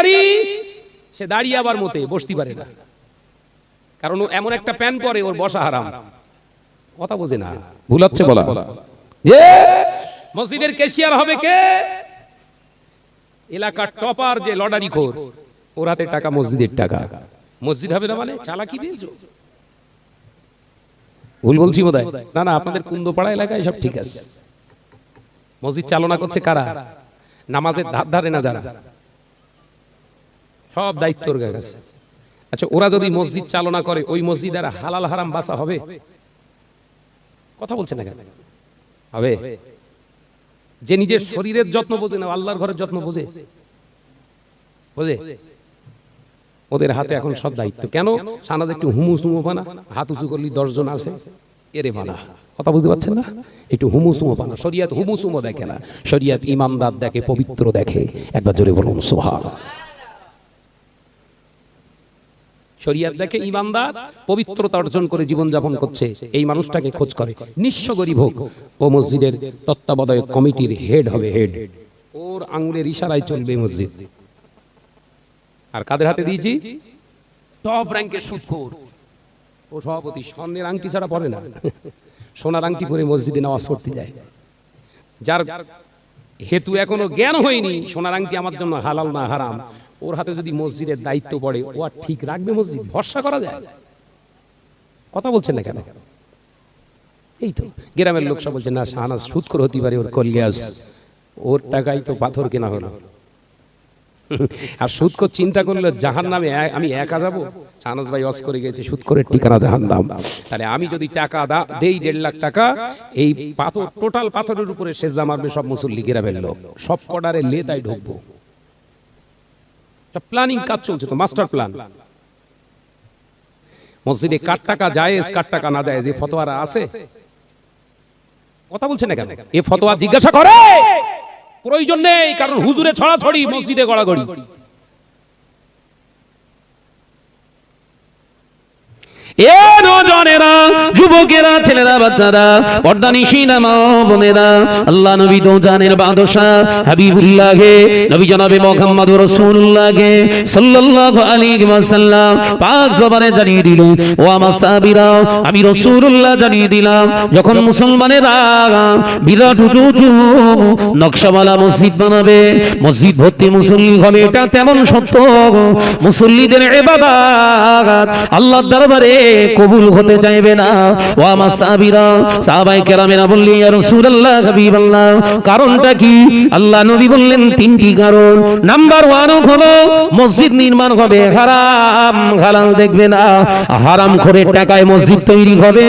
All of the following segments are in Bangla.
দাড়ি, সে দাঁড়িয়ে আবার মতে বসতে পারে না, কারণ ও এমন একটা প্যান পরে ওর বসা হারাম। কথা বোঝে না, ভুল হচ্ছে বলা। যে মসজিদের ক্যাশিয়ার হবে কে? এলাকার টপার যে লটারি খোর, ওর হাতে টাকা মসজিদের টাকা। মসজিদ হবে না মানে চালাকি পেয়েছো? ভুল বলছি বোধহয়? না না, আপনাদের কুন্দপাড়া এলাকায় সব ঠিক আছে। মসজিদ চালনা করছে কারা? নামাজের ধার ধারে না যারা, সব দায়িত্ব ওর কাছে। আচ্ছা, ওরা যদি মসজিদ চালনা করে, ওই মসজিদের হালাল হারাম বাসা হবে? কথা বলছে না কেন? হবে? যে নিজের শরীরের যত্ন বোঝে না, আল্লাহর ঘরের যত্ন বোঝে? বোঝে? ওদের হাতে এখন সব দায়িত্ব। কেন? সানাদ একটু হুমুস হুমোপানা, হাত উঁচু করলি 10 জন আছে, এরে মানা। কথা বুঝতে পারছেন না? একটু হুমুস হুমোপানা। শরিয়াত হুমুস হুমো দেখে না, শরিয়াত ইমানদার দেখে, পবিত্র দেখে। একবার জোরে বলুন সুবহানাল্লাহ। শরিয়াত দেখে ইমানদার পবিত্রতা অর্জন করে জীবন যাপন করছে, এই মানুষটাকে খোঁজ করে। নিঃস্ব গরিব হোক, ও মসজিদের তত্ত্বাবধায়ক কমিটির হেড হবে, হেড। ওর আঙ্গুলের ইশারায় চলবে মসজিদ। আর কাদের হাতে দিয়েছি? টপ র্যাঙ্কের সুদখোর ও সভাপতি। স্বর্ণের আংটি ছাড়া পড়ে না, সোনার আংটি পরে মসজিদে নামাজ পড়তে যায়। যার হেতু এখনো জ্ঞান হয়নি সোনার আংটি আমার জন্য হালাল না হারাম, ওর হাতে যদি মসজিদের দায়িত্ব পড়ে, ও আর ঠিক রাখবে মসজিদ? ভরসা করা যায়? কথা বলছেন না কেন? এই তো গ্রামের লোক সব বলছে না শাহনাজ সুদখোর হতে পারে, ওর কলিয়াস, ওর টাকাই তো পাথর কেনা হলো। আর সুদখোর চিন্তা করলে জাহান্নামে আমি একা যাবো? শাহনাজ ভাই ওয়াজ করে গেছে সুদখোরের ঠিকানা জাহান্নাম। তাহলে আমি যদি টাকা দেই 1.5 লাখ টাকা, এই পাথর, টোটাল পাথরের উপরে সেজদা মারবে সব মুসল্লি গ্রামের লোক, সব কডারে লেতায় ঢুকবো। প্ল্যানিং কাজ চলছে তো, মাস্টার প্ল্যান। মসজিদে কার টাকা জায়েজ, কার টাকা না জায়েজ, এই ফতোয়ারা আছে? কথা বলছেন না কেন? এই ফতোয়া জিজ্ঞাসা করে প্রয়োজন নেই, কারণ হুজুরে ছড়াছড়ি, মসজিদে গড়াগড়ি। এ নজনেরা, যুবকেরা, ছেলেরা, বাচ্চারা, পর্দানিশীনা মা বোনেরা, আল্লাহ নবী তো জানের বাদশা হাবিবুল্লাহকে, নবী জনাবে মুহাম্মদ রাসূলুল্লাহকে সাল্লাল্লাহু আলাইহি ওয়াসাল্লাম পাক জবানে জানিয়ে দিলেন, ও আমার সাহাবীরা, আমি রাসূলুল্লাহ জানিয়ে দিলাম, যখন মুসলমানেরা বিরাট উঁচু নকশাওয়ালা মসজিদ বানাবে, মসজিদ ভর্তি মুসল্লি হবে, এটা তেমন সত্য। মুসল্লিদের ইবাদত আল্লাহর দরবারে কবুল হতে চাইবে না। ও আমার সাহাবীরা, সাহাবায়ে কেরামেরা বললেন, ইয়া রাসূলুল্লাহ, হাবিবাল্লাহ, কারণটা কি? আল্লাহ নবী বললেন 3টি কারণ। নাম্বার 1 হলো মসজিদ নির্মাণ হবে, হারাম হালাল দেখবে না। হারাম করে টাকায় মসজিদ তৈরি হবে,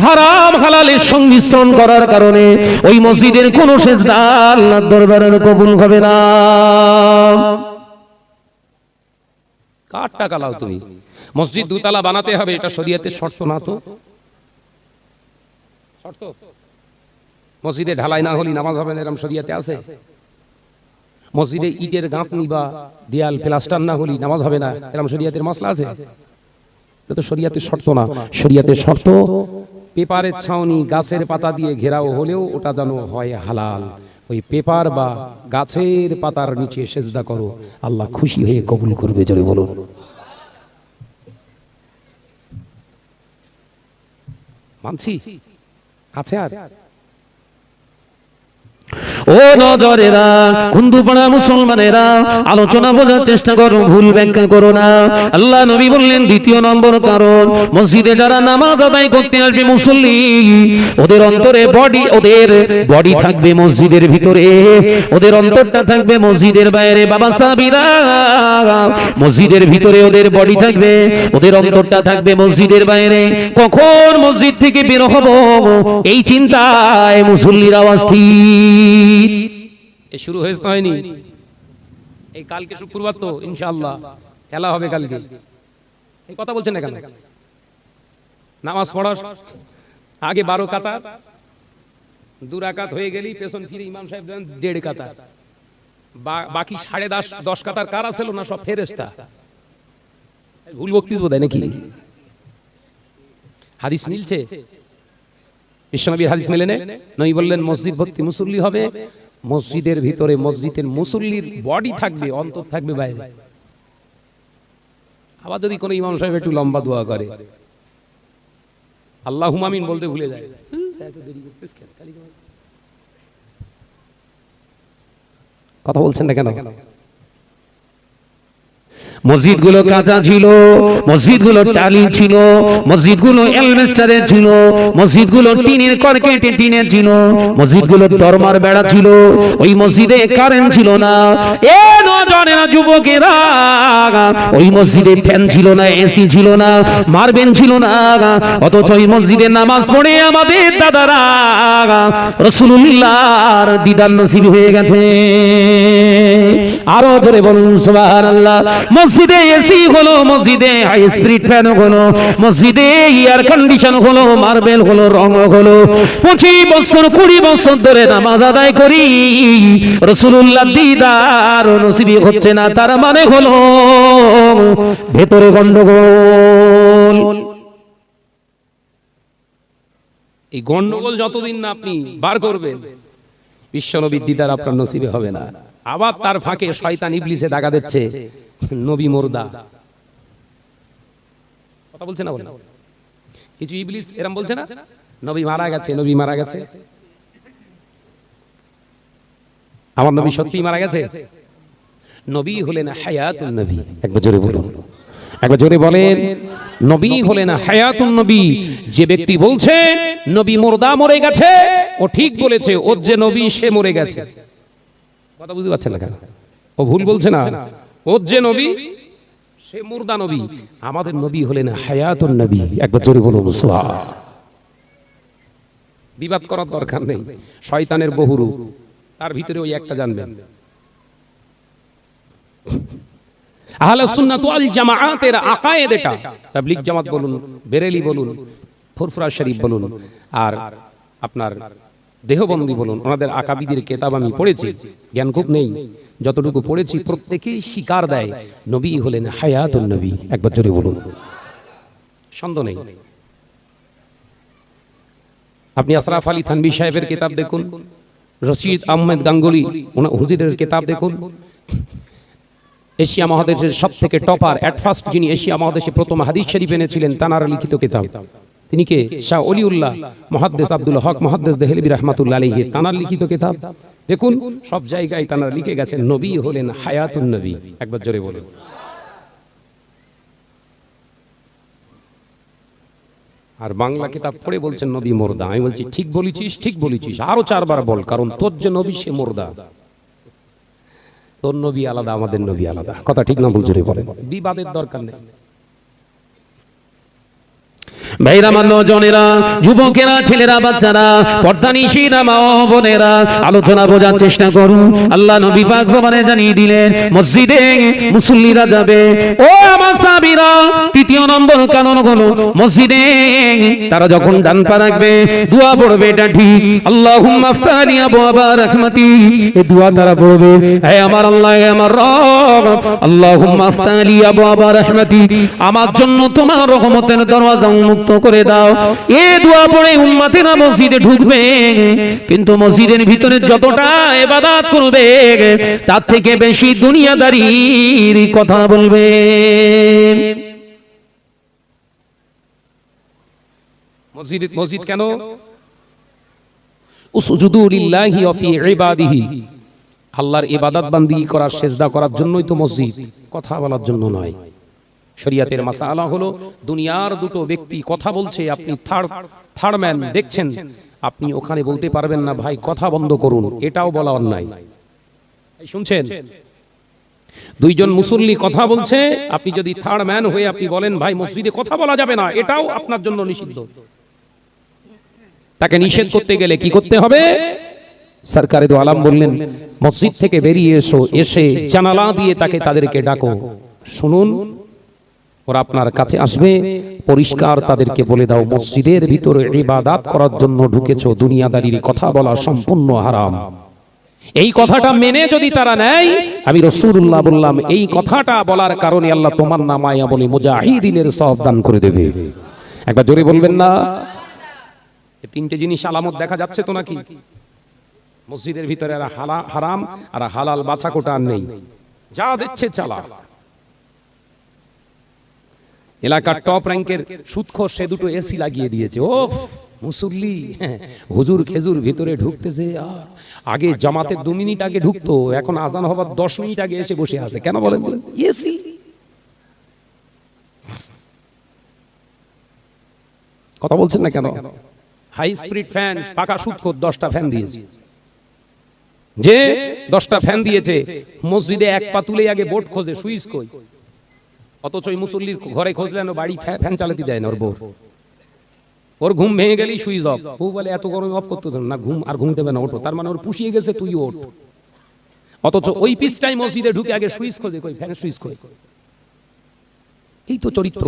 হারাম হালালের সংমিশ্রণ করার কারণে ওই মসজিদের কোনো সেজদা আল্লাহর দরবারে কবুল হবে না। কার টাকা লাও তুমি? মসজিদ 2 তলা বানাতে হবে, এটা শরীয়তের শর্ত না তো? শর্ত? মসজিদে ঢালাই না হলে নামাজ হবে না, এরকম শরীয়তে আছে? মসজিদে ইটের গাঁথনি বা দেয়াল প্লাস্টার না হলে নামাজ হবে না, এরকম শরীয়তের মাসলা আছে? এটা তো শরীয়তের শর্ত না। শরীয়তের শর্ত পেপারের ছাউনি গাছের পাতা দিয়ে ঘেরাও হলেও ওটা যেন হয় হালাল। ওই পেপার বা গাছের পাতার নিচে সেজদা করো, আল্লাহ খুশি হয়ে কবুল করবে। জোরে বলুন। মানছি আছে? আর ও নজরেরা, কুন্দুপাড়া মুসলমানেরা, আলোচনা বোঝার চেষ্টা করো, ভুল ব্যাখ্যা করো না। আল্লাহ নবী বললেন 2 নম্বর কারণ, মসজিদে যারা নামাজ আদায় করতে আসবে মুসল্লি, ওদের অন্তরে ওদের বডি থাকবে মসজিদের ভিতরে, ওদের অন্তরটা থাকবে মসজিদের বাইরে। বাবা সাহাবীরা, মসজিদের ভিতরে ওদের বডি থাকবে, ওদের অন্তরটা থাকবে মসজিদের বাইরে। কখন মসজিদ থেকে বের হব এই চিন্তায় মুসল্লিরা অস্থির। শুরু হয়নি, এই কালকে শুক্রবার তো ইনশাআল্লাহ খেলা হবে কালকে। এই কথা বলছেন না কেন? নামাজ পড়ার আগে 12 কাতার, 2 রাকাত হয়ে গেলি পেছন ফিরে ইমাম সাহেব দেন 1.5 কাতার, বাকি 10.5 কাতার কারা ছিল না? সব ফেরেশতা। ভুল বক্তব্য বোধ হয় নাকি? হাদিস মিলছে, বিশ্বনবীর হাদিস মেলে নেই। নবী বললেন মসজিদ ভর্তি মুসল্লি হবে, মসজিদের ভিতরে মসজিদের মুসল্লির বডি থাকবে, অন্তর থাকবে বাইরে। আবার যদি কোনো ইমাম সাহেব একটু লম্বা দোয়া করে, আল্লাহুম্মা আমিন বলতে ভুলে যায়, এত দেরি করতেছ কেন? কথা বলছেন না কেন? মসজিদগুলো কাঁচা ছিল, মসজিদগুলো টালি ছিল, মসজিদগুলো অ্যালবেস্টারের ছিল, মসজিদগুলো টিনের কর্কেটে টিনের ছিল, মসজিদগুলো দরমার বেড়া ছিল, ওই মসজিদে কারেন্ট ছিল না। এ নজনেরা যুবকেরা, ওই মসজিদে ফ্যান ছিল না, এসি ছিল না, মার্বেল ছিল না, অথচ ওই মসজিদে নামাজ পড়ে আমাদের দাদারা রাসূলুল্লাহর দিদার নসিব হয়ে গেছে। আরো জোরে বলুন সুবহানাল্লাহ। মসজিদে এসি হলো, মসজিদে হাই স্পিড ফ্যান হলো, মসজিদে এয়ার কন্ডিশন হলো, মার্বেল হলো, রং হলো। 25 বছর 20 বছর ধরে নামাজ আদায় করি, রাসূলুল্লাহ দিদার নসিব হচ্ছে না, তার মানে হলো ভেতরে গন্ডগোল। এই গন্ডগোল যতদিন না আপনি বার করবেন, বিশ্বনবীর দিদার আপনার নসিবে হবে না। আবার তার ফাঁকে শয়তান ইবলিসে দাগা দিচ্ছে নবী মুর্দা। কথা বলছে না? বলেন কিছু ইবলিস এরকম বলছে না, নবী মারা গেছে, নবী মারা গেছে। আমার নবী সত্যিই মারা গেছে? নবী হলেন হায়াতুন নবী। একবার জোরে বলুন, একবার জোরে বলেন, নবী হলেন হায়াতুন নবী। যে ব্যক্তি বলছে নবী মুর্দা মরে গেছে, ও ঠিক বলেছে, ওর যে নবী সে মরে গেছে। কথা বুঝতে পারছেন না কেন? ও ভুল বলছে না, ওর যে নবী সে মুর্দা নবী। আমাদের নবী হলেন হায়াতুন নবী। একবার জোরে বলুন সুবহানাল্লাহ। বিবাদ করার দরকার নেই, শয়তানের বহু রূপ, তার ভিতরে ওই একটা জানবেন। আহলে সুন্নাত ওয়াল জামাআতের আকায়েদ এটা, তাবলীগ জামাত বলুন, বেরেলি বলুন, ফুরফুরা শরীফ বলুন, আর আপনার দেহবন্দি বলুন, ওনাদের আকাবিদের কিতাব আমি পড়েছি, জ্ঞান খুব নেই, যতটুকু পড়েছি প্রত্যেকেই স্বীকার দেয় নবী হলেন হায়াতুন নবী। একবার জোরে বলুন, সন্দেহ নেই। আপনি আশরাফ আলী থানভী সাহেবের কিতাব দেখুন, রশিদ আহমেদ গাঙ্গুলি ওনার হুজুরের কিতাব দেখুন। এশিয়া মহাদেশের সবথেকে টপার, এট ফার্স্ট যিনি এশিয়া মহাদেশে প্রথম হাদিস শরীফ এনেছিলেন, তানার লিখিত কিতাব। তিনি কে? শাহ ওলিউল্লাহ মুহাদ্দিস আব্দুল হক মুহাদ্দিস দেহলভী রাহমাতুল্লাহ আলাইহি, তানার লিখিত কিতাব দেখুন। সব জায়গায় তানার লিখে গেছেন নবী হলেন হায়াতুন নবী। একবার জোরে বলুন। আর বাংলা কিতাব পড়ে বলছেন নবী মুর্দা। আমি বলছি ঠিক বলেছিস, ঠিক বলেছিস, আরো 4 বার বল, কারণ তোর যে নবী সে মুর্দা। তোর নবী আলাদা, আমাদের নবী আলাদা। কথা ঠিক না ভুল জোরে বলেন, বিবাদের দরকার নেই। ভাইরা, নজনেরা, যুবকেরা, ছেলেরা, বাচ্চারা, পর্দানিশীরা, মা ও বোনেরা, আলোচনা বোঝার চেষ্টা করুন। আল্লাহ নবী পাক জবানে জানিয়ে দিলেন মসজিদে মুসল্লিরা যাবে। ও আমার সাহাবীরা, 3য় নম্বর কারণ হলো মসজিদে তারা যখন ডান পা রাখবে দোয়া পড়বে, এটা ঠিক। আল্লাহুম্মা আফতানি আবওয়াবা রাহমাতি, এই দোয়া তারা পড়বে, হে আমার আল্লাহ, হে আমার রব, আল্লাহুম্মা আফতানি আবওয়াবা রাহমাতি, আমার জন্য তোমার রহমতের দরওয়াজা উন্মুক্ত করে দাও। এই দোয়া পড়ে উম্মতেরা মসজিদে ঢুকবে, কিন্তু মসজিদের ভিতরে যতটা ইবাদত করবে তার থেকে বেশি দুনিয়াদারির কথা বলবে। মসজিদ কেন? উসজুদু লিল্লাহি ওয়া ফি ইবাদিহি, আল্লাহর ইবাদত বান্দিগি করার, সিজদা করার জন্যই তো মসজিদ, কথা বলার জন্য নয়। শরিয়াতের মাসালা হলো দুনিয়ার দুটো ব্যক্তি কথা বলছে, আপনি থার্ড ম্যান দেখছেন, আপনি ওখানে বলতে পারবেন না ভাই কথা বন্ধ করুন, এটাও বলা অন্যায়। শুনছেন, 2 জন মুসল্লি কথা বলছে, আপনি যদি থার্ড ম্যান হয়ে আপনি বলেন ভাই মসজিদে কথা বলা যাবে না, এটাও আপনার জন্য নিষিদ্ধ। তাকে নিষেধ করতে গেলে কি করতে হবে? সরকারে দো আলম বললেন মসজিদ থেকে বেরিয়ে এসো, এসে জানালা দিয়ে তাদেরকে ডাকো, শুনুন, ওরা আপনার কাছে আসবে, পরিষ্কার তাদেরকে বলে দাও মসজিদের ভিতরে ইবাদত করার জন্য ঢুকেছো, দুনিয়াদারির কথা বলা সম্পূর্ণ হারাম। এই কথাটা মেনে যদি তারা নেয়, আমি রাসূলুল্লাহ বললাম এই কথাটা বলার কারণে আল্লাহ তোমার নামায়া বলে মুজাহিদিনের সওয়াব দান করে দেবে। একবার জোরে বলবেন না? এই 3টে জিনিস আলামত দেখা যাচ্ছে তো নাকি? মসজিদের ভিতরে হারাম আর হালাল বাছাকোটা নেই, যা দিচ্ছে চালা। এলাকার টপ র্যাঙ্কের সুদখোর সে দুটো এসি লাগিয়ে দিয়েছে। ওফ মুসল্লি, হুজুর খেজুর ভিতরে ঢুকতেছে। আগে জামাতের 2 মিনিট আগে ঢুকতো, এখন আজান হবার 10 মিনিট আগে এসে বসে আছে। কেন বলেন? এসি। কথা বলছেন না কেন? হাই স্পিড ফ্যান, পাকা সুদখোর 10টা ফ্যান দিয়েছে। যে 10টা ফ্যান দিয়েছে, মসজিদে এক পা তুলে আগে বোর্ড খোঁজে, সুইচ কই। অথচ ওই মুসল্লির ঘরে খুঁজলেন বাড়ি ফ্যান চালাতে দেয় না ওর বউ। ওর ঘুম ভেঙে গেলেই সুইচ অফ। ও বলে এত গরমে অফ করতে না, ঘুম আর ঘুম দেবে না, ওঠো। তার মানে ওর পুষিয়ে গেছে, তুই ওঠ। অথচ ওই পিসটাই মসজিদে ঢুকে আগে সুইচ খোঁজে, কই ফ্যানের সুইচ কই। এই তো চরিত্র।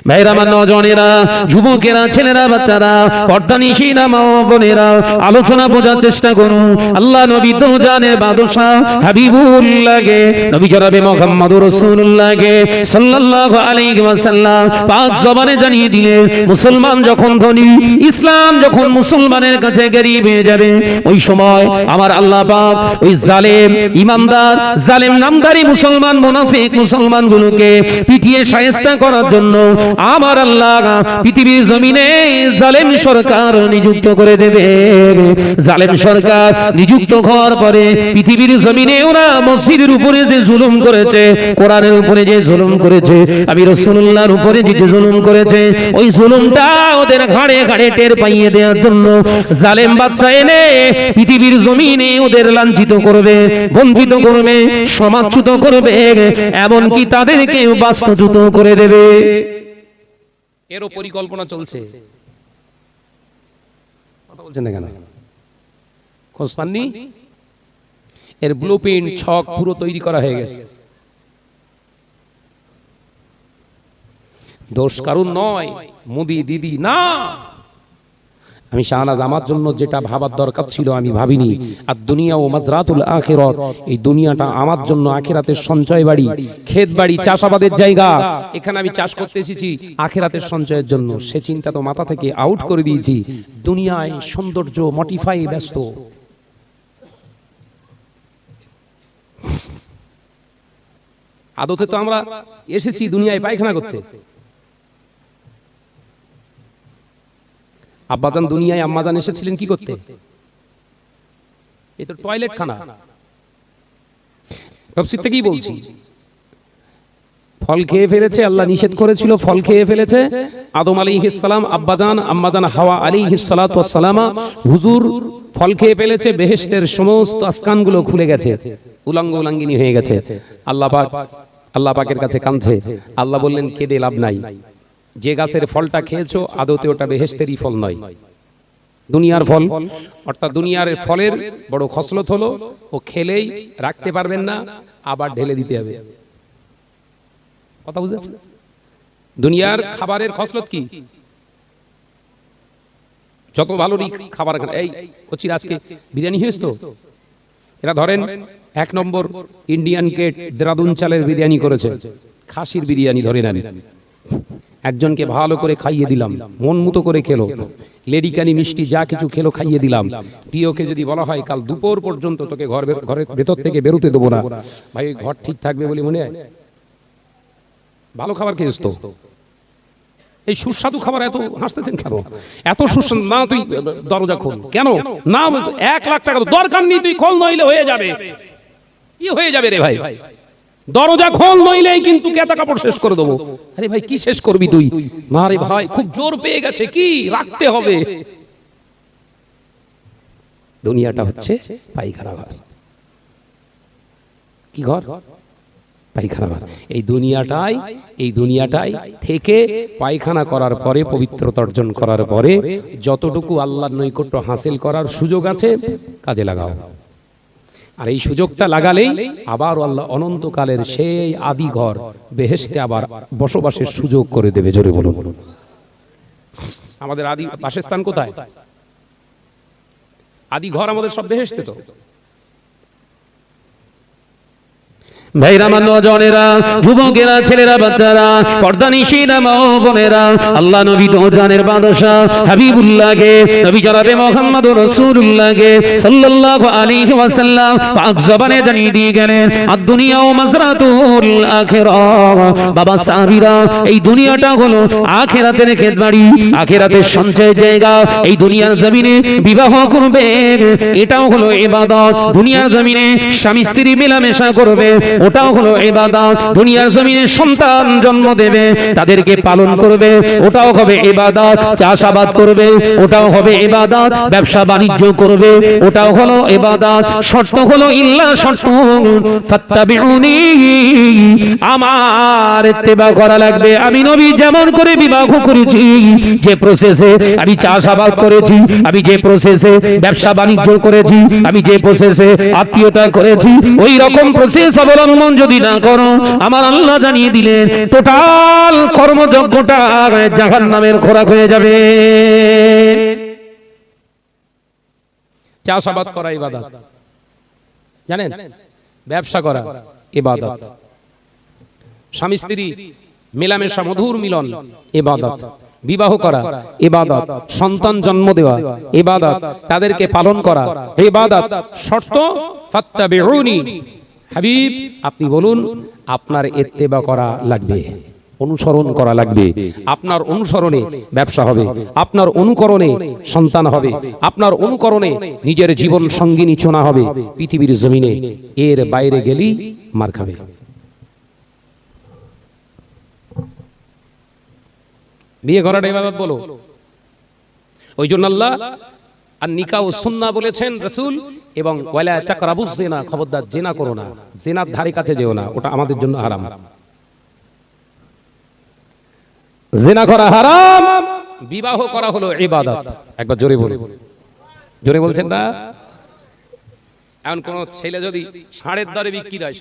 ভাইরা, আমার নজনেরা, যুবকেরা, ছেলেরা, বাচ্চারা, পর্দানিশীরা, মা ও বোনেরা, আলোচনা বোঝার চেষ্টা করুন। আল্লাহ নবী তো জানে বাদশা হাবিবুল্লাহকে, নবী জনাবে মুহাম্মদুর রাসূলুল্লাহকে সাল্লাল্লাহু আলাইহি ওয়াসাল্লাম পাক জবানে জানিয়ে দিলেন, মুসলমান যখন ধনী, ইসলাম যখন মুসলমানের কাছে গরিব হয়ে যাবে, ওই সময় আমার আল্লাহ পাক ওই জালেম ইমানদার, জালেম নামদারি মুসলমান, মুনাফিক মুসলমানগুলোকে পিটিয়ে শায়েস্তা করার জন্য আমার আল্লাহ পৃথিবীর জমিনে জালেম সরকার নিযুক্ত করে দেবে। জালেম সরকার নিযুক্ত হওয়ার পরে পৃথিবীর জমিনে ওরা মসজিদের উপরে যে জুলুম করেছে, কোরআনের উপরে যে জুলুম করেছে, আমি রাসূলুল্লাহর উপরে যে জুলুম করেছে, ওই জুলুমটা ওদের ঘাড়ে ঘাড়ে টের পাইয়ে দেওয়ার জন্য জালেম বাদশা এনে পৃথিবীর জমিনে ওদের লাঞ্ছিত করবে, বঞ্চিত করবে, সমাজচ্যুত করবে, এমনকি তাদেরকে বাস্তুচ্যুত করে দেবে। এরও পরিকল্পনা চলছে। কথা বলছেন না কেন? খোঁজ পাননি? এর ব্লুপ্রিন্ট, ছক পুরো তৈরি করা হয়ে গেছে। দোষ কারণ নয়, মোদি দিদি না। আমি শাহনাজ, আমার জন্য যেটা ভাবার দরকার ছিল আমি ভাবিনি। আর দুনিয়া ও মাজরাতুল আখিরাত, এই দুনিয়াটা আমার জন্য আখিরাতের সঞ্চয় বাড়ি, ক্ষেত বাড়ি, চাষাবাদের জায়গা। এখানে আমি চাষ করতে এসেছি আখিরাতের সঞ্চয়ের জন্য। সে চিন্তা তো মাথা থেকে আউট করে দিয়েছি। দুনিয়ায় সৌন্দর্য মডিফাই ব্যস্ত। আদতে তো আমরা এসেছি দুনিয়ায় পায়খানা করতে। আব্বাজান দুনিয়ায় আম্মাজান এসেছিলেন কি করতে? এই তো টয়লেট খানা। তাফসীর থেকেই বলছি, ফল খেয়ে ফেলেছে, আল্লাহ নিষেধ করেছিল, ফল খেয়ে ফেলেছে। আদম আলাইহিস সালাম, আব্বাজান আম্মাজান হাওয়া আলাইহিস সালাতু ওয়াস সালাম, হুজুর ফল খেয়ে ফেলেছে, বেহেশতের সমস্ত আসকানগুলো খুলে গেছে, উলঙ্গ উলঙ্গিনী হয়ে গেছে। আল্লাহ পাকের কাছে কাঁদছে। আল্লাহ বললেন, কেঁদে লাভ নাই। যে গাছের ফলটা খেয়েছো আদতে ওটা বেহেশতেরই ফল নয়, দুনিয়ার ফল। অর্থাৎ দুনিয়ার ফলের বড় খসলত হলো, ও খেলেই রাখতে পারবেন না, আবার ঢেলে দিতে হবে। কথা বুঝেছেন? দুনিয়ার খাবারের খসলত কি? যত ভালোই খাবার, এই কচির আজকে বিরিয়ানি হয়েছে তো, এরা ধরেন 1 নম্বর ইন্ডিয়ান গেট দেরাদুন চালের বিরিয়ানি করেছে, খাসির বিরিয়ানি ধরে নেন। একজনকে ভালো করে খাইয়ে দিলাম, মন মতো করে খেলো, লেডিকানি মিষ্টি যা কিছু খেলো খাইয়ে দিলাম। প্রিয়কে যদি বলা হয় কাল দুপুর পর্যন্ত তোকে ঘরের ভেতর থেকে বেরোতে দেবো না, ভাই ঘর ঠিক থাকবে বলে মনে হয়? ভালো খাবার খেয়েছ তো, এই সুস্বাদু খাবার এত হাসতেছেন কেন? এত সুস্বাদু না, তুই দরজা খোল। কেন না? 1 লাখ টাকা দরকার নেই, তুই খোল, নইলে হয়ে যাবে। কি হয়ে যাবে রে ভাই? দরজা খোল, নইলেই কিন্তু কেতা কাপড় শেষ করে দেবো। আরে ভাই কি শেষ করবি তুই? না রে ভাই, খুব জোর পেয়ে গেছে, কি রাখতে হবে। দুনিয়াটা হচ্ছে পায়খানা ঘর। কি ঘর? পায়খানা ঘর। এই দুনিয়াটাই থেকে পায়খানা করার পরে, পবিত্রতা অর্জন করার পরে যতটুকু আল্লাহর নৈকট্য হাসিল করার সুযোগ আছে কাজে লাগাও। আর এই সুযোগটা লাগালেই আবার আল্লাহ অনন্তকালের সেই আদি ঘর বেহেশতে আবার বসবাসের সুযোগ করে দেবে। জোরে বলুন। আমাদের আদি বাসস্থান কোথায়? আদি ঘর আমাদের সব বেহেশতে তো। ভাইরা আমার নজনেরা, যুবকেরা, ছেলেরা, বাচ্চারা, পর্দানিশীরা, মা ও বোনেরা, আল্লাহ নবী তো জানের বাদশাহ হাবিবুল্লাহকে, নবী জনাবে মুহাম্মদুর রাসূলুল্লাহকে সাল্লাল্লাহু আলাইহি ওয়াসাল্লাম পাক জবানে জানিয়ে দিয়ে গেলেন, আর দুনিয়া ও মাযরাতুল আখিরাহ। বাবা সাহাবীরা, এই দুনিয়াটা হলো আখিরাতের খেতবাড়ি, আখিরাতের সঞ্চয় জায়গা। এই দুনিয়ার জমিনে বিবাহ করবে, এটাও হলো ইবাদত। দুনিয়ার জমিনে স্বামী স্ত্রী মেলামেশা করবে, ওটাও হলো ইবাদত। দুনিয়ার জমিনে সন্তান জন্ম দেবে, তাদেরকে পালন করবে, ওটাও হবে ইবাদত। চাষাবাদ করবে, ওটাও হবে ইবাদত। ব্যবসা বাণিজ্য করবে, ওটাও হলো ইবাদত। শর্ত হলো ইল্লা শর্ত ফাত্তাবিউনি, আমার ইত্তেবা করা লাগবে। আমি নবী যেমন করে বিবাহ করেছি, যে প্রসেসে আমি চাষাবাদ করেছি, আমি যে প্রসেসে ব্যবসা বাণিজ্য করেছি, আমি যে প্রসেসে আত্মীয়তা করেছি, ওই রকম প্রসেস অবলম্বন যদি না করো, আমার আল্লাহ জানিয়ে দিলেন টোটাল কর্মযজ্ঞটা জাহান্নামের খোরাক হয়ে যাবে। চাষাবাদ করা ইবাদত, জানেন? ব্যবসা করা ইবাদত, স্বামী স্ত্রী মেলামেশা, মধুর মিলন ইবাদত, বিবাহ করা ইবাদত, সন্তান জন্ম দেওয়া ইবাদত, তাদেরকে পালন করা ইবাদত। শর্ত ফাত্তাবিউনি, হাবিব আপনি বলুন, আপনার ইত্তেবা করা লাগবে, অনুসরণ করা লাগবে। আপনার অনুসরণে ব্যবসা হবে, আপনার অনুকরণে সন্তান হবে, আপনার অনুকরণে নিজের জীবন সঙ্গিনী চোনা হবে পৃথিবীর জমিনে। এর বাইরে গেলেই মার খাবে। বিয়ে করাটা ইবাদত বলো। ওই জন্য আল্লাহ আর নিকাহ ও সুন্নাহ বলেছেন রাসূল, এবং ওয়ালা তাকরাবুজ জিনা, খবরদার জিনা করো না, জিনার ধারে কাছে যেও না, ওটা আমাদের জন্য হারাম। জিনা করা হারাম, বিবাহ করা হলো ইবাদত। একবার জোরে বলে, জোরে বলছেন না? এমন কোন ছেলে যদি ষাঁড়ের দরে বিক্রি হয়,